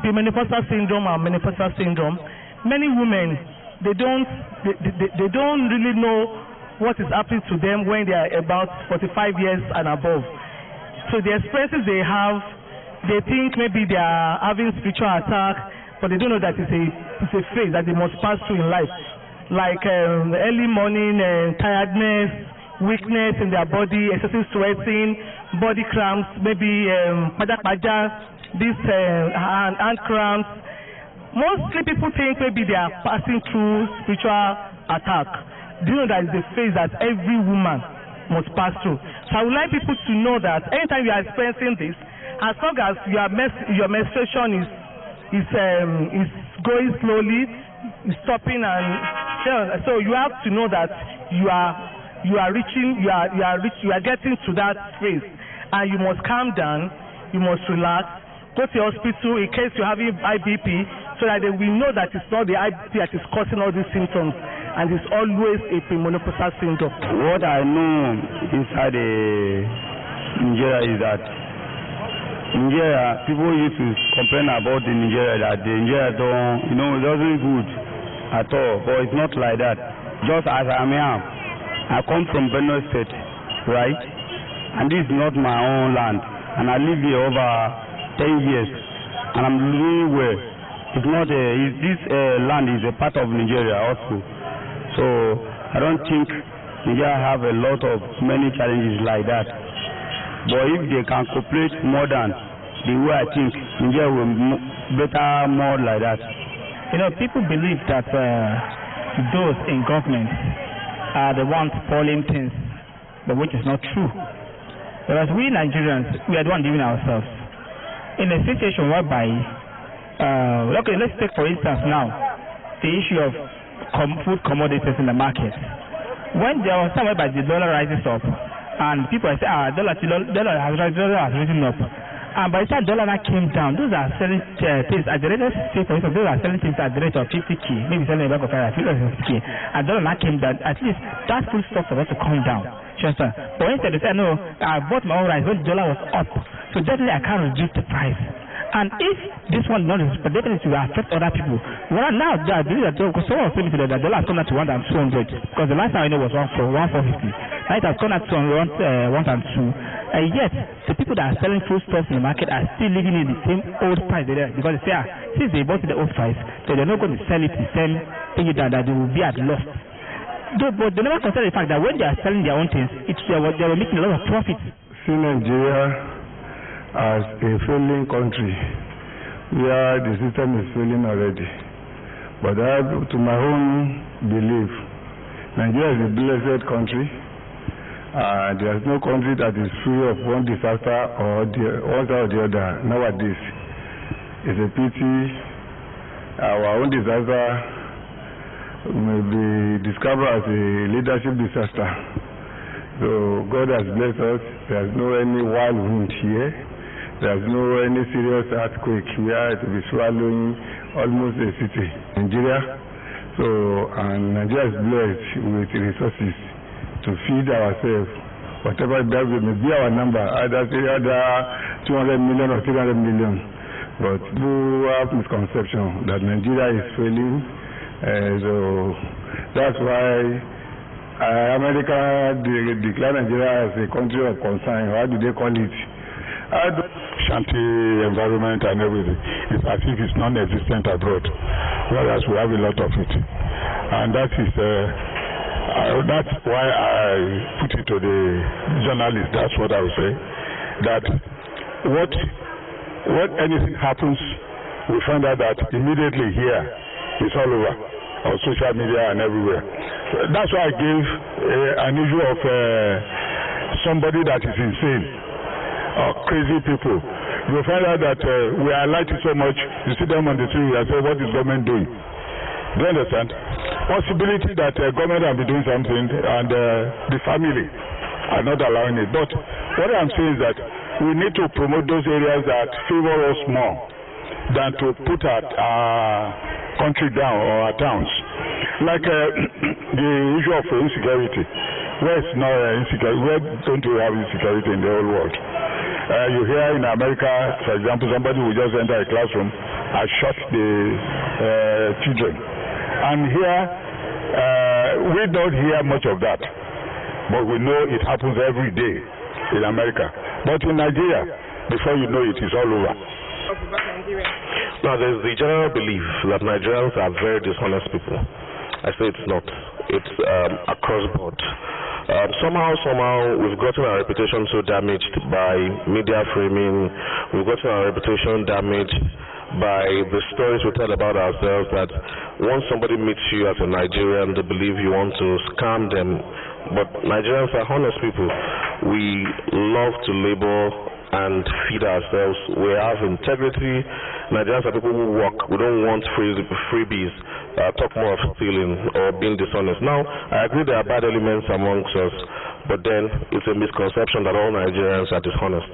The menopausal syndrome and menopausal syndrome, many women, they don't really know what is happening to them when they are about 45 years and above. So the experiences they have, they think maybe they are having spiritual attack, but they don't know that it's a phase that they must pass through in life. Like early morning tiredness, weakness in their body, excessive sweating, body cramps, maybe these hand cramps. Mostly people think maybe they are passing through spiritual attack. Do you know that it's a phase that every woman must pass through? So I would like people to know that anytime you are experiencing this, as long as your menstruation is going slowly, is stopping, and so you have to know that you are getting to that phase, and you must calm down, you must relax, go to the hospital in case you're having high BP, so that we know that it's not the high BP that is causing all these symptoms, and it's always a premenopausal syndrome. What I know inside Nigeria is that Nigeria, people used to complain about the Nigeria that the Nigeria don't, it doesn't good at all, but it's not like that. Just as I am, I come from Ogun State, right? And this is not my own land, and I live here over 10 years, and I'm doing well. It's not this land is a part of Nigeria also, so I don't think Nigeria have a lot of many challenges like that. But if they can cooperate more than the way I think, Nigeria will better more like that. People believe that those in government are the ones spoiling things, but which is not true. Whereas we Nigerians, we are the ones giving ourselves. In a situation whereby, okay, let's take for instance now the issue of food commodities in the market. When there was time whereby the dollar rises up, and people say, dollar has risen up. And by the time dollar came down, those are selling things at the rate of, say for instance, those are selling things at the rate of 50k, maybe selling a bag of fire at 50k. And dollar came down, at least that food stuff supposed to come down. But instead they say, no, I bought my own rice when the dollar was up, so definitely I can't reduce the price. And if this one not is, but definitely will affect other people. Well, now I believe that someone was telling me that the dollar has come down to 1,200, because the last time I know was 1,450. Now it has come down to 1,200. And yet, the people that are selling food stuff in the market are still living in the same old price because they say, since they bought the old price, so they're not going to sell it the same thing that they will be at loss. But they never consider the fact that when they are selling their own things, they were making a lot of profit. See Nigeria as a failing country where the system is failing already. But to my own belief, Nigeria is a blessed country. There's no country that is free of one disaster or one or the other nowadays. It's a pity our own disaster may be discovered as a leadership disaster. So God has blessed us. There's no any wild wind here. There's no any serious earthquake where it will be swallowing almost a city. Nigeria. And Nigeria is blessed with resources to feed ourselves. Whatever that may be our number, either 200 million or 300 million. But we have misconception that Nigeria is failing. So that's why America declared Nigeria as a country of concern. How do they call it? Shanty environment and everything. It's as if it's non-existent abroad, whereas we have a lot of it. And that is that's why I put it to the journalists. That's what I would say. That when anything happens, we find out that immediately here it's all over on social media and everywhere. That's why I gave an issue of somebody that is insane or crazy people. You find out that we are lighting so much, you see them on the street and say, what is government doing? Do you understand? Possibility that government will be doing something and the family are not allowing it. But what I'm saying is that we need to promote those areas that favor us more than to put our country down or our towns. Like the issue of insecurity. Where is not insecurity? Where don't you have insecurity in the whole world? You hear in America, for example, somebody will just enter a classroom and shot the children. And here, we don't hear much of that. But we know it happens every day in America. But in Nigeria, before you know it, it's all over. Now, there's the general belief that Nigerians are very dishonest people. I say it's not. It's across board. Somehow, we've gotten our reputation so damaged by media framing. We've gotten our reputation damaged by the stories we tell about ourselves, that once somebody meets you as a Nigerian, they believe you want to scam them. But Nigerians are honest people. We love to label and feed ourselves. We have integrity. Nigerians are people who work. We don't want freebies, talk more of stealing or being dishonest. Now, I agree there are bad elements amongst us, but then it's a misconception that all Nigerians are dishonest.